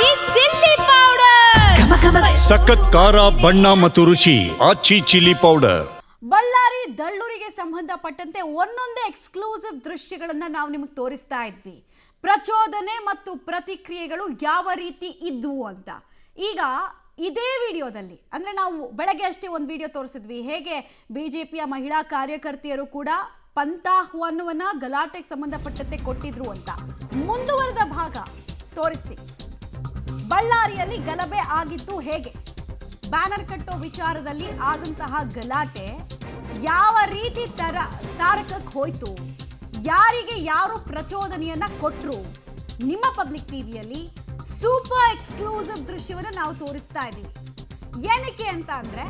ಆಚಿ chilli powder ಸಖತ್ ಖಾರ ಬಣ್ಣ ಮತ್ತು ರುಚಿ ಆಚಿ ಚಿಲ್ಲಿ ಪೌಡರ್. ಬಳ್ಳಾರಿ ದಳ್ಳೂರಿಗೆ ಸಂಬಂಧಪಟ್ಟಂತೆ ಒಂದೊಂದೇ ಎಕ್ಸ್ಕ್ಲೂಸಿವ್ ದೃಶ್ಯಗಳನ್ನ ನಾವು ನಿಮಗೆ ತೋರಿಸ್ತಾ ಇದ್ವಿ. ಪ್ರಚೋದನೆ ಮತ್ತು ಪ್ರತಿಕ್ರಿಯೆಗಳು ಯಾವ ರೀತಿ ಇದ್ವು ಅಂತ. ಈಗ ಇದೇ ವಿಡಿಯೋದಲ್ಲಿ ಅಂದ್ರೆ ನಾವು ಬೆಳಗ್ಗೆ ಅಷ್ಟೇ ಒಂದು ವಿಡಿಯೋ ತೋರಿಸಿದ್ವಿ, ಹೇಗೆ ಬಿಜೆಪಿಯ ಮಹಿಳಾ ಕಾರ್ಯಕರ್ತೆಯರು ಕೂಡ ಪಂಥಾಹ್ವಾನವನ್ನ ಗಲಾಟೆಗೆ ಸಂಬಂಧಪಟ್ಟಂತೆ ಕೊಟ್ಟಿದ್ರು ಅಂತ. ಮುಂದುವರೆದ ಭಾಗ ತೋರಿಸ್ತೀವಿ. ಬಳ್ಳಾರಿಯಲ್ಲಿ ಗಲಭೆ ಆಗಿತ್ತು ಹೇಗೆ, ಬ್ಯಾನರ್ ಕಟ್ಟೋ ವಿಚಾರದಲ್ಲಿ ಆದಂತಹ ಗಲಾಟೆ ಯಾವ ರೀತಿ ತಾರಕಕ್ಕೆ ಹೋಯ್ತು, ಯಾರಿಗೆ ಯಾರು ಪ್ರಚೋದನೆಯನ್ನ ಕೊಟ್ರು, ನಿಮ್ಮ ಪಬ್ಲಿಕ್ ಟಿವಿಯಲ್ಲಿ ಸೂಪರ್ ಎಕ್ಸ್ಕ್ಲೂಸಿವ್ ದೃಶ್ಯವನ್ನು ನಾವು ತೋರಿಸ್ತಾ ಇದ್ದೀವಿ. ಏನಕ್ಕೆ ಅಂತ ಅಂದ್ರೆ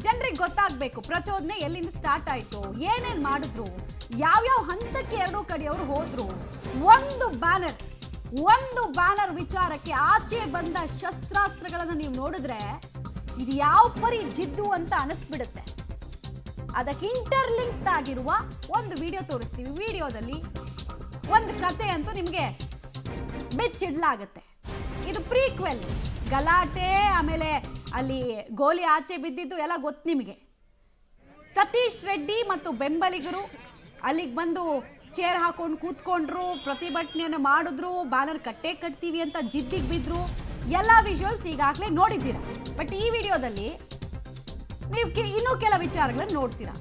ಜನರಿಗೆ ಗೊತ್ತಾಗಬೇಕು ಪ್ರಚೋದನೆ ಎಲ್ಲಿಂದ ಸ್ಟಾರ್ಟ್ ಆಯ್ತು, ಏನೇನ್ ಮಾಡಿದ್ರು, ಯಾವ್ಯಾವ ಹಂತಕ್ಕೆ ಎರಡೂ ಕಡೆಯವರು ಹೋದ್ರು. ಒಂದು ಬ್ಯಾನರ್ ವಿಚಾರಕ್ಕೆ ಆಚೆ ಬಂದ ಶಸ್ತ್ರಾಸ್ತ್ರಗಳನ್ನು ನೀವು ನೋಡಿದ್ರೆ ಇದು ಯಾವ ಪರಿ ಜಿದ್ದು ಅಂತ ಅನಿಸ್ಬಿಡುತ್ತೆ. ಅದಕ್ಕೆ ಇಂಟರ್ಲಿಂಕ್ಡ್ ಆಗಿರುವ ಒಂದು ವಿಡಿಯೋ ತೋರಿಸ್ತೀವಿ. ವಿಡಿಯೋದಲ್ಲಿ ಒಂದು ಕತೆ ಅಂತೂ ನಿಮಗೆ ಬೆಚ್ಚಿಡ್ಲಾಗತ್ತೆ. ಇದು ಪ್ರೀಕ್ವೆಲ್, ಗಲಾಟೆ ಆಮೇಲೆ ಅಲ್ಲಿ ಗೋಲಿ ಆಚೆ ಬಿದ್ದಿದ್ದು ಎಲ್ಲ ಗೊತ್ತು ನಿಮಗೆ. ಸತೀಶ್ ರೆಡ್ಡಿ ಮತ್ತು ಬೆಂಬಲಿಗರು ಅಲ್ಲಿಗೆ ಬಂದು ಚೇರ್ ಹಾಕೊಂಡು ಕೂತ್ಕೊಂಡ್ರು, ಪ್ರತಿಭಟನೆಯನ್ನು ಮಾಡಿದ್ರು, ಬ್ಯಾನರ್ ಕಟ್ತೀವಿ ಅಂತ ಜಿದ್ದಿಗೆ ಬಿದ್ರು. ಎಲ್ಲ ವಿಜುವಲ್ಸ್ ಈಗಾಗಲೇ ನೋಡಿದ್ದೀರಾ. ಬಟ್ ಈ ವಿಡಿಯೋದಲ್ಲಿ ನೀವು ಇನ್ನೂ ಕೆಲ ವಿಚಾರಗಳನ್ನು ನೋಡ್ತೀರಾ.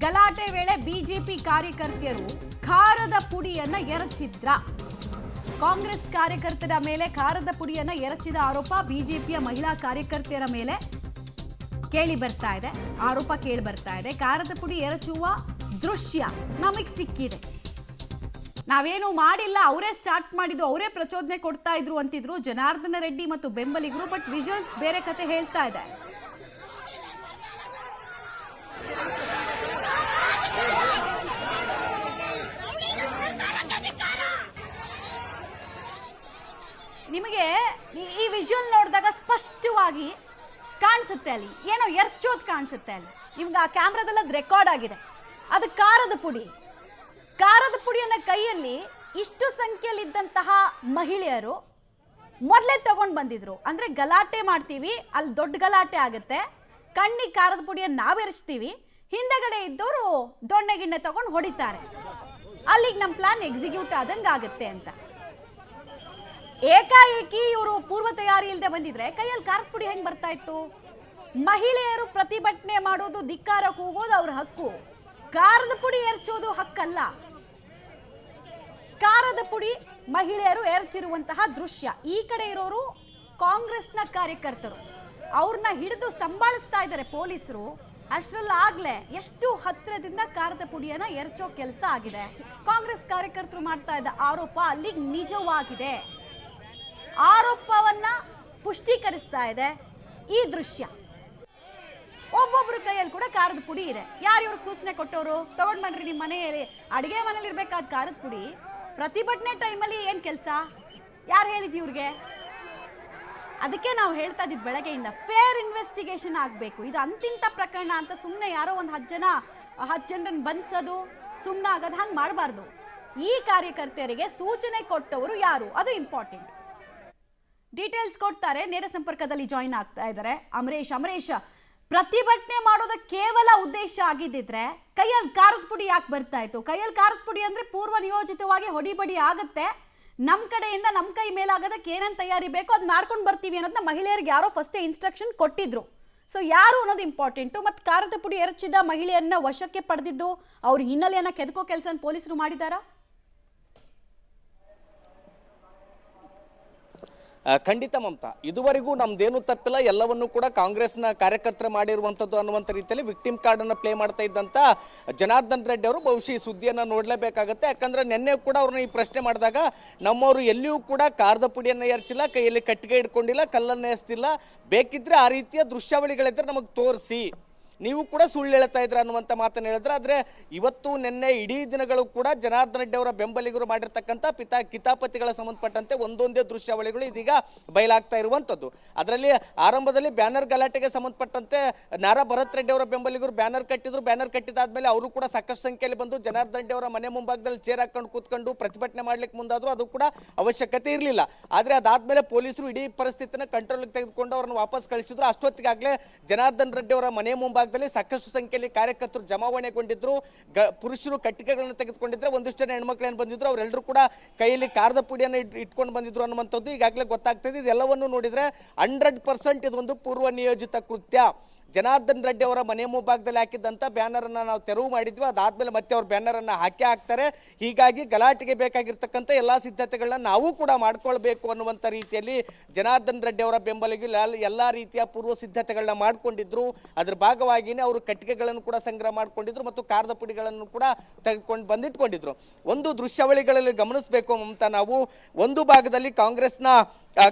ಗಲಾಟೆ ವೇಳೆ ಬಿಜೆಪಿ ಕಾರ್ಯಕರ್ತೆಯರು ಖಾರದ ಪುಡಿಯನ್ನ ಎರಚಿದ್ರ. ಕಾಂಗ್ರೆಸ್ ಕಾರ್ಯಕರ್ತರ ಮೇಲೆ ಖಾರದ ಪುಡಿಯನ್ನ ಎರಚಿದ ಆರೋಪ ಬಿಜೆಪಿಯ ಮಹಿಳಾ ಕಾರ್ಯಕರ್ತೆಯರ ಮೇಲೆ ಕೇಳಿ ಬರ್ತಾ ಇದೆ. ಖಾರದ ಪುಡಿ ಎರಚುವ ದೃಶ್ಯ ನಮಗೆ ಸಿಕ್ಕಿದೆ. ನಾವೇನು ಮಾಡಿಲ್ಲ, ಅವರೇ ಸ್ಟಾರ್ಟ್ ಮಾಡಿದ್ದು, ಅವರೇ ಪ್ರಚೋದನೆ ಕೊಡ್ತಾ ಇದ್ರು ಅಂತಿದ್ರು ಜನಾರ್ದನ ರೆಡ್ಡಿ ಮತ್ತು ಬೆಂಬಲಿಗರು. ಬಟ್ ವಿಜುವಲ್ಸ್ ಬೇರೆ ಕತೆ ಹೇಳ್ತಾ ಇದೆ. ನಿಮಗೆ ಈ ವಿಜುವಲ್ ನೋಡಿದಾಗ ಸ್ಪಷ್ಟವಾಗಿ ಕಾಣಿಸುತ್ತೆ, ಅಲ್ಲಿ ಏನೋ ಎರ್ಚೋದು ಕಾಣಿಸುತ್ತೆ. ಅಲ್ಲಿ ಇವಾಗ ಆ ಕ್ಯಾಮ್ರಾದಲ್ಲಿ ಅದು ರೆಕಾರ್ಡ್ ಆಗಿದೆ. ಅದು ಖಾರದ ಪುಡಿಯನ್ನ ಕೈಯಲ್ಲಿ ಇಷ್ಟು ಸಂಖ್ಯೆಯಲ್ಲಿದ್ದಂತಹ ಮಹಿಳೆಯರು ಮೊದಲೇ ತಗೊಂಡು ಬಂದಿದ್ರು. ಅಂದ್ರೆ ಗಲಾಟೆ ಮಾಡ್ತೀವಿ, ಅಲ್ಲಿ ದೊಡ್ಡ ಗಲಾಟೆ ಆಗುತ್ತೆ, ಕಣ್ಣಿಗೆ ಖಾರದ ಪುಡಿಯನ್ನು ನಾವು ಎರಚ್ತೀವಿ, ಹಿಂದೆಗಡೆ ಇದ್ದವರು ದೊಣ್ಣೆ ಗಿಣ್ಣೆ ತಗೊಂಡು ಹೊಡಿತಾರೆ, ಅಲ್ಲಿಗೆ ನಮ್ಮ ಪ್ಲಾನ್ ಎಕ್ಸಿಕ್ಯೂಟ್ ಆದಂಗೆ ಆಗುತ್ತೆ ಅಂತ. ಏಕಾಏಕಿ ಇವರು ಪೂರ್ವ ತಯಾರಿ ಇಲ್ಲದೆ ಬಂದಿದ್ರೆ ಕೈಯಲ್ಲಿ ಖಾರದ ಪುಡಿ ಹೆಂಗೆ ಬರ್ತಾ ಇತ್ತು? ಮಹಿಳೆಯರು ಪ್ರತಿಭಟನೆ ಮಾಡೋದು, ಧಿಕ್ಕಾರ ಕೂಗೋದು ಅವ್ರ ಹಕ್ಕು. ಖಾರದ ಪುಡಿ ಎರಚೋದು ಹಕ್ಕಲ್ಲ. ಖಾರದ ಪುಡಿ ಮಹಿಳೆಯರು ಎರಚಿರುವಂತಹ ದೃಶ್ಯ. ಈ ಕಡೆ ಇರೋರು ಕಾಂಗ್ರೆಸ್ನ ಕಾರ್ಯಕರ್ತರು, ಅವ್ರನ್ನ ಹಿಡಿದು ಸಂಭಾಳಿಸ್ತಾ ಇದ್ದಾರೆ ಪೊಲೀಸರು. ಅಷ್ಟರಲ್ಲಾಗ್ಲೇ ಎಷ್ಟು ಹತ್ತಿರದಿಂದ ಖಾರದ ಪುಡಿಯನ್ನ ಎರಚೋ ಕೆಲಸ ಆಗಿದೆ. ಕಾಂಗ್ರೆಸ್ ಕಾರ್ಯಕರ್ತರು ಮಾಡ್ತಾ ಇದ್ದ ಆರೋಪ ಅಲ್ಲಿಗೆ ನಿಜವಾಗಿದೆ. ಆರೋಪವನ್ನ ಪುಷ್ಟೀಕರಿಸ್ತಾ ಇದೆ ಈ ದೃಶ್ಯ. ಒಬ್ಬೊಬ್ರ ಕೈಯಲ್ಲಿ ಕೂಡ ಖಾರದ ಪುಡಿ ಇದೆ. ಯಾರು ಇವ್ರಿಗೆ ಸೂಚನೆ ಕೊಟ್ಟವರು? ತಗೊಂಡ್ ಬನ್ರಿ ನಿಮ್ಮ ಮನೆಯಲ್ಲಿ, ಅಡುಗೆ ಮನೇಲಿ ಇರ್ಬೇಕಾದ ಖಾರದ ಪುಡಿ ಪ್ರತಿಭಟನೆ ಟೈಮಲ್ಲಿ ಏನು ಕೆಲಸ? ಯಾರು ಹೇಳಿದ್ದು ಇವ್ರಿಗೆ? ಅದಕ್ಕೆ ನಾವು ಹೇಳ್ತಾ ಇದ್ದಿದ್ದು ಬೆಳಗ್ಗೆಯಿಂದ ಫೇರ್ ಇನ್ವೆಸ್ಟಿಗೇಷನ್ ಆಗಬೇಕು. ಇದು ಅಂತಿಂತ ಪ್ರಕರಣ ಅಂತ ಸುಮ್ಮನೆ ಯಾರೋ ಒಂದು 10 ಜನರನ್ನು ಬಂಧಿಸೋದು, ಸುಮ್ಮನೆ ಆಗೋದು ಹಂಗೆ ಮಾಡಬಾರ್ದು. ಈ ಕಾರ್ಯಕರ್ತೆಯರಿಗೆ ಸೂಚನೆ ಕೊಟ್ಟವರು ಯಾರು, ಅದು ಇಂಪಾರ್ಟೆಂಟ್. ಡೀಟೇಲ್ಸ್ ಕೊಡ್ತಾರೆ. ನೇರ ಸಂಪರ್ಕದಲ್ಲಿ ಜಾಯಿನ್ ಆಗ್ತಾ ಇದ್ದಾರೆ ಅಮರೇಶ್. ಪ್ರತಿಭಟನೆ ಮಾಡೋದಕ್ಕೆ ಕೇವಲ ಉದ್ದೇಶ ಆಗಿದ್ದಿದ್ರೆ ಕೈಯಲ್ಲಿ ಖಾರದ ಪುಡಿ ಯಾಕೆ ಬರ್ತಾ ಇತ್ತು? ಕೈಯಲ್ಲಿ ಖಾರದ ಪುಡಿ ಅಂದ್ರೆ ಪೂರ್ವ ನಿಯೋಜಿತವಾಗಿ ಹೊಡಿಬಡಿ ಆಗುತ್ತೆ, ನಮ್ಮ ಕಡೆಯಿಂದ ನಮ್ಮ ಕೈ ಮೇಲಾಗೋದಕ್ಕೆ ಏನೇನು ತಯಾರಿ ಬೇಕೋ ಅದು ಮಾಡ್ಕೊಂಡು ಬರ್ತೀವಿ ಅನ್ನೋದನ್ನ ಮಹಿಳೆಯರಿಗೆ ಯಾರೋ ಫಸ್ಟೇ ಇನ್ಸ್ಟ್ರಕ್ಷನ್ ಕೊಟ್ಟಿದ್ರು. ಸೊ ಯಾರು ಅನ್ನೋದು ಇಂಪಾರ್ಟೆಂಟು. ಮತ್ತು ಖಾರದ ಪುಡಿ ಎರಚಿದ ಮಹಿಳೆಯರನ್ನ ವಶಕ್ಕೆ ಪಡೆದಿದ್ದು ಅವ್ರ ಹಿನ್ನೆಲೆಯನ್ನ ಕೆದಕೋ ಕೆಲಸ ಪೊಲೀಸರು ಮಾಡಿದಾರಾ? ಖಂಡಿತ ಮಮತಾ, ಇದುವರೆಗೂ ನಮ್ದೇನು ತಪ್ಪಿಲ್ಲ, ಎಲ್ಲವನ್ನೂ ಕೂಡ ಕಾಂಗ್ರೆಸ್ನ ಕಾರ್ಯಕರ್ತರು ಮಾಡಿರುವಂಥದ್ದು ಅನ್ನುವಂಥ ರೀತಿಯಲ್ಲಿ ವಿಕ್ಟಿಮ್ ಕಾರ್ಡನ್ನು ಪ್ಲೇ ಮಾಡ್ತಾ ಇದ್ದಂಥ ಜನಾರ್ದನ್ ರೆಡ್ಡಿ ಅವರು ಬಹುಶಃ ಈ ಸುದ್ದಿಯನ್ನು ನೋಡಲೇಬೇಕಾಗತ್ತೆ. ಯಾಕಂದರೆ ನಿನ್ನೆ ಕೂಡ ಅವ್ರನ್ನ ಈ ಪ್ರಶ್ನೆ ಮಾಡಿದಾಗ ನಮ್ಮವರು ಎಲ್ಲಿಯೂ ಕೂಡ ಖಾರದ ಪುಡಿಯನ್ನು ಎರಚಿಲ್ಲ, ಕೈಯಲ್ಲಿ ಕಟ್ಟಿಗೆ ಇಟ್ಕೊಂಡಿಲ್ಲ, ಕಲ್ಲನ್ನು ಎಸ್ತಿಲ್ಲ, ಬೇಕಿದ್ರೆ ಆ ರೀತಿಯ ದೃಶ್ಯಾವಳಿಗಳಿದ್ರೆ ನಮಗೆ ತೋರಿಸಿ ನೀವು ಕೂಡ ಸುಳ್ಳು ಹೇಳ್ತಾ ಇದ್ರ ಅನ್ನುವಂಥ ಮಾತನ್ನು ಹೇಳಿದ್ರೆ. ಆದರೆ ಇವತ್ತು ನಿನ್ನೆ ಇಡೀ ದಿನಗಳು ಕೂಡ ಜನಾರ್ದನ್ ರೆಡ್ಡಿ ಅವರ ಬೆಂಬಲಿಗರು ಮಾಡಿರ್ತಕ್ಕಂಥ ಕಿತಾಪತಿಗಳ ಸಂಬಂಧಪಟ್ಟಂತೆ ಒಂದೊಂದೇ ದೃಶ್ಯಾವಳಿಗಳು ಇದೀಗ ಬಯಲಾಗ್ತಾ ಇರುವಂಥದ್ದು. ಅದರಲ್ಲಿ ಆರಂಭದಲ್ಲಿ ಬ್ಯಾನರ್ ಗಲಾಟೆಗೆ ಸಂಬಂಧಪಟ್ಟಂತೆ ನಾರಾ ಭರತ್ ರೆಡ್ಡಿ ಅವರ ಬೆಂಬಲಿಗರು ಬ್ಯಾನರ್ ಕಟ್ಟಿದ್ರು. ಬ್ಯಾನರ್ ಕಟ್ಟಿದಾದ್ಮೇಲೆ ಅವರು ಕೂಡ ಸಾಕಷ್ಟು ಸಂಖ್ಯೆಯಲ್ಲಿ ಬಂದು ಜನಾರ್ದನ್ ರೆಡ್ಡಿ ಅವರ ಮನೆ ಮುಂಭಾಗದಲ್ಲಿ ಚೇರ್ ಹಾಕೊಂಡು ಕೂತ್ಕೊಂಡು ಪ್ರತಿಭಟನೆ ಮಾಡ್ಲಿಕ್ಕೆ ಮುಂದಾದ್ರು. ಅದು ಕೂಡ ಅವಶ್ಯಕತೆ ಇರಲಿಲ್ಲ. ಆದರೆ ಅದಾದ್ಮೇಲೆ ಪೊಲೀಸರು ಇಡೀ ಪರಿಸ್ಥಿತಿನ ಕಂಟ್ರೋಲ್ಗೆ ತೆಗೆದುಕೊಂಡು ಅವರನ್ನು ವಾಪಸ್ ಕಳಿಸಿದ್ರು. ಅಷ್ಟೊತ್ತಿಗಾಗಲೇ ಜನಾರ್ದನ್ ರೆಡ್ಡಿ ಅವರ ಮನೆ ಮುಂಭಾಗದಲ್ಲಿ ಸಾಕಷ್ಟು ಸಂಖ್ಯೆಯಲ್ಲಿ ಕಾರ್ಯಕರ್ತರು ಜಮಾವಣೆಗೊಂಡಿದ್ರು. ಪುರುಷರು ಕಟ್ಟಿಗೆಗಳನ್ನು ತೆಗೆದುಕೊಂಡಿದ್ರೆ, ಒಂದಿಷ್ಟು ಜನ ಹೆಣ್ಮಕ್ಳು ಏನು ಬಂದಿದ್ರು ಅವರೆಲ್ಲರೂ ಕೂಡ ಕೈಯಲ್ಲಿ ಕಾರದ ಪುಡಿಯನ್ನು ಇಟ್ಕೊಂಡು ಬಂದಿದ್ರು ಅನ್ನುವಂಥದ್ದು ಈಗಾಗಲೇ ಗೊತ್ತಾಗ್ತದೆ. ಇದೆಲ್ಲವನ್ನು ನೋಡಿದ್ರೆ 100% ಇದೊಂದು ಪೂರ್ವ ನಿಯೋಜಿತ ಕೃತ್ಯ. ಜನಾರ್ದನ್ ರೆಡ್ಡಿ ಅವರ ಮನೆ ಮುಂಭಾಗದಲ್ಲಿ ಹಾಕಿದ್ದಂಥ ಬ್ಯಾನರನ್ನು ನಾವು ತೆರವು ಮಾಡಿದ್ವಿ. ಅದಾದ್ಮೇಲೆ ಮತ್ತೆ ಅವ್ರ ಬ್ಯಾನರನ್ನು ಹಾಕ್ತಾರೆ. ಹೀಗಾಗಿ ಗಲಾಟೆಗೆ ಬೇಕಾಗಿರ್ತಕ್ಕಂಥ ಎಲ್ಲ ಸಿದ್ಧತೆಗಳನ್ನ ನಾವು ಕೂಡ ಮಾಡ್ಕೊಳ್ಬೇಕು ಅನ್ನುವಂಥ ರೀತಿಯಲ್ಲಿ ಜನಾರ್ದನ್ ರೆಡ್ಡಿ ಅವರ ಬೆಂಬಲಿಗೆ ಎಲ್ಲ ರೀತಿಯ ಪೂರ್ವ ಸಿದ್ಧತೆಗಳನ್ನ ಮಾಡ್ಕೊಂಡಿದ್ರು. ಅದ್ರ ಭಾಗವಾಗಿಯೇ ಅವರು ಕಟ್ಟಿಗೆಗಳನ್ನು ಕೂಡ ಸಂಗ್ರಹ ಮಾಡ್ಕೊಂಡಿದ್ರು ಮತ್ತು ಕಾರದ ಪುಡಿಗಳನ್ನು ಕೂಡ ತೆಗೆದುಕೊಂಡು ಬಂದಿಟ್ಕೊಂಡಿದ್ರು. ಒಂದು ದೃಶ್ಯಾವಳಿಗಳಲ್ಲಿ ಗಮನಿಸಬೇಕು ಮಮತಾ, ನಾವು ಒಂದು ಭಾಗದಲ್ಲಿ ಕಾಂಗ್ರೆಸ್ನ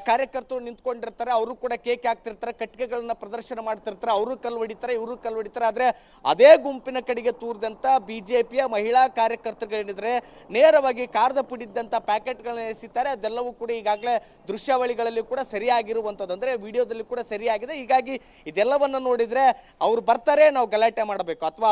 ಕಾರ್ಯಕರ್ತರು ನಿಂತ್ಕೊಂಡಿರ್ತಾರೆ. ಅವರು ಕೂಡ ಕೇಕ್ ಹಾಕ್ತಿರ್ತಾರೆ, ಕಟ್ಟಿಗೆಗಳನ್ನ ಪ್ರದರ್ಶನ ಮಾಡ್ತಿರ್ತಾರೆ. ಅವರು ಕಲ್ಲು ಹೊಡಿತಾರೆ, ಇವರು ಕಲ್ಲು ಹೊಡಿತಾರೆ. ಆದ್ರೆ ಅದೇ ಗುಂಪಿನ ಕಡೆಗೆ ತೂರಿದಂತ ಬಿಜೆಪಿಯ ಮಹಿಳಾ ಕಾರ್ಯಕರ್ತರುಗಳೇನಿದ್ರೆ ನೇರವಾಗಿ ಕಾರದ ಪುಡಿದ್ದಂತ ಪ್ಯಾಕೆಟ್ಗಳನ್ನ ಎಸಿತಾರೆ. ಅದೆಲ್ಲವೂ ಕೂಡ ಈಗಾಗಲೇ ದೃಶ್ಯಾವಳಿಗಳಲ್ಲಿ ಕೂಡ ಸರಿಯಾಗಿರುವಂಥದ್ದು, ಅಂದ್ರೆ ವಿಡಿಯೋದಲ್ಲಿ ಕೂಡ ಸರಿಯಾಗಿದೆ. ಹೀಗಾಗಿ ಇದೆಲ್ಲವನ್ನ ನೋಡಿದ್ರೆ ಅವ್ರು ಬರ್ತಾರೆ, ನಾವು ಗಲಾಟೆ ಮಾಡಬೇಕು, ಅಥವಾ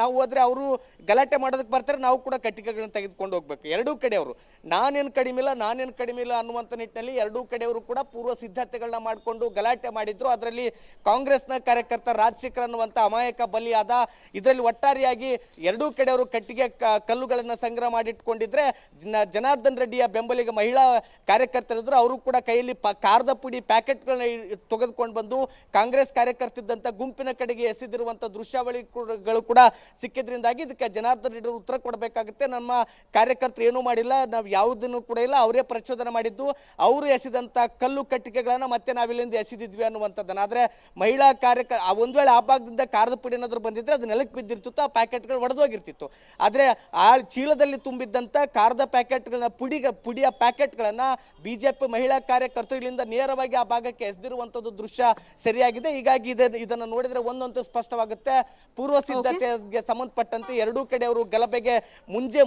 ನಾವು ಹೋದ್ರೆ ಅವರು ಗಲಾಟೆ ಮಾಡೋದಕ್ಕೆ ಬರ್ತಾರೆ, ನಾವು ಕೂಡ ಕಟ್ಟಿಗೆಗಳನ್ನ ತೆಗೆದುಕೊಂಡು ಹೋಗ್ಬೇಕು. ಎರಡೂ ಕಡೆಯವರು ನಾನೇನು ಕಡಿಮೆ ಇಲ್ಲ ಅನ್ನುವಂಥ ನಿಟ್ಟಿನಲ್ಲಿ ಎರಡೂ ಕಡೆಯವರು ಕೂಡ ಪೂರ್ವ ಸಿದ್ಧತೆಗಳನ್ನ ಮಾಡಿಕೊಂಡು ಗಲಾಟೆ ಮಾಡಿದ್ರು. ಅದರಲ್ಲಿ ಕಾಂಗ್ರೆಸ್ನ ಕಾರ್ಯಕರ್ತ ರಾಜಶೇಖರ್ ಅನ್ನುವಂಥ ಅಮಾಯಕ ಬಲಿಯಾದ. ಇದರಲ್ಲಿ ಒಟ್ಟಾರೆಯಾಗಿ ಎರಡೂ ಕಡೆಯವರು ಕಟ್ಟಿಗೆ ಕಲ್ಲುಗಳನ್ನು ಸಂಗ್ರಹ ಮಾಡಿಟ್ಕೊಂಡಿದ್ರೆ, ಜನಾರ್ದನ್ ರೆಡ್ಡಿಯ ಬೆಂಬಲಿಗ ಮಹಿಳಾ ಕಾರ್ಯಕರ್ತರಿದ್ರು, ಅವರು ಕೂಡ ಕೈಯಲ್ಲಿ ಕಾರದ ಪುಡಿ ಪ್ಯಾಕೆಟ್ಗಳನ್ನ ತೆಗೆದುಕೊಂಡು ಬಂದು ಕಾಂಗ್ರೆಸ್ ಕಾರ್ಯಕರ್ತಿದ್ದಂಥ ಗುಂಪಿನ ಕಡೆಗೆ ಎಸೆದಿರುವಂಥ ದೃಶ್ಯಾವಳಿಗಳು ಕೂಡ ಸಿಕ್ಕಿದ್ರಿಂದಾಗಿ ಇದಕ್ಕೆ ಜನಾರ್ದನ್ ರೆಡ್ಡಿ ಉತ್ತರ ಕೊಡಬೇಕಾಗುತ್ತೆ. ನಮ್ಮ ಕಾರ್ಯಕರ್ತರು ಏನೂ ಮಾಡಿಲ್ಲ, ನಾವು ಯಾವುದನ್ನು ಕೂಡ ಇಲ್ಲ, ಅವರೇ ಪ್ರಚೋದನೆ ಮಾಡಿದ್ದು, ಅವರು ಎಸೆದಂತ ಕಲ್ಲು ಕಟ್ಟಿಗೆಗಳನ್ನ ಮತ್ತೆ ನಾವಿಲ್ಲಿಂದ ಎಸೆದಿದ್ವಿ ಅನ್ನುವಂಥದ್ದನ್ನ. ಆದ್ರೆ ಮಹಿಳಾ ಒಂದ್ ವೇಳೆ ಆ ಭಾಗದಿಂದ ಕಾರದ ಪುಡಿ ಏನಾದ್ರು ಬಂದಿದ್ರೆ ಅದು ನೆಲಕ್ಕೆ ಬಿದ್ದಿರ್ತಿತ್ತು, ಆ ಪ್ಯಾಕೆಟ್ಗಳು ಒಡೆದೋಗಿರ್ತಿತ್ತು. ಆದ್ರೆ ಆ ಚೀಲದಲ್ಲಿ ತುಂಬಿದ್ದಂತ ಕಾರದ ಪ್ಯಾಕೆಟ್ಗಳನ್ನ ಪುಡಿಯ ಪ್ಯಾಕೆಟ್ಗಳನ್ನ ಬಿಜೆಪಿ ಮಹಿಳಾ ಕಾರ್ಯಕರ್ತರು ಇಲ್ಲಿಂದ ನೇರವಾಗಿ ಆ ಭಾಗಕ್ಕೆ ಎಸೆದಿರುವಂತದ್ದು ದೃಶ್ಯ ಸರಿಯಾಗಿದೆ. ಹೀಗಾಗಿ ಇದನ್ನ ನೋಡಿದ್ರೆ ಒಂದಂತೂ ಸ್ಪಷ್ಟವಾಗುತ್ತೆ, ಪೂರ್ವ ಸಿದ್ಧತೆಗೆ ಸಂಬಂಧಪಟ್ಟಂತೆ ಎರಡೂ ಕಡೆ ಅವರು ಗಲಭೆಗೆ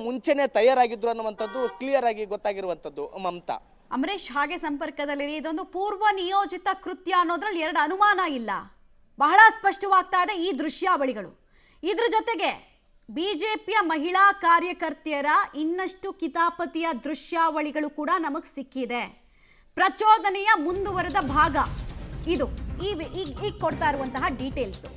ಮುಂಚೆನೆ ತಯಾರಾಗಿದ್ರು ಅನ್ನುವಂಥದ್ದು ಕ್ಲಿಯರ್ ಆಗಿ ಗೊತ್ತಾಗಿರುವಂಥದ್ದು ಮಮತಾ. ಅಮರೇಶ್, ಹಾಗೆ ಸಂಪರ್ಕದಲ್ಲಿರಿ. ಇದೊಂದು ಪೂರ್ವ ನಿಯೋಜಿತ ಕೃತ್ಯ ಅನ್ನೋದ್ರಲ್ಲಿ ಎರಡು ಅನುಮಾನ ಇಲ್ಲ, ಬಹಳ ಸ್ಪಷ್ಟವಾಗ್ತಾ ಇದೆ ಈ ದೃಶ್ಯಾವಳಿಗಳು. ಇದ್ರ ಜೊತೆಗೆ ಬಿಜೆಪಿಯ ಮಹಿಳಾ ಕಾರ್ಯಕರ್ತೆಯರ ಇನ್ನಷ್ಟು ಕಿತಾಪತಿಯ ದೃಶ್ಯಾವಳಿಗಳು ಕೂಡ ನಮಗೆ ಸಿಕ್ಕಿದೆ. ಪ್ರಚೋದನೆಯ ಮುಂದುವರೆದ ಭಾಗ ಇದು, ಈಗ ಕೊಡ್ತಾ ಇರುವಂತಹ ಡೀಟೇಲ್ಸು.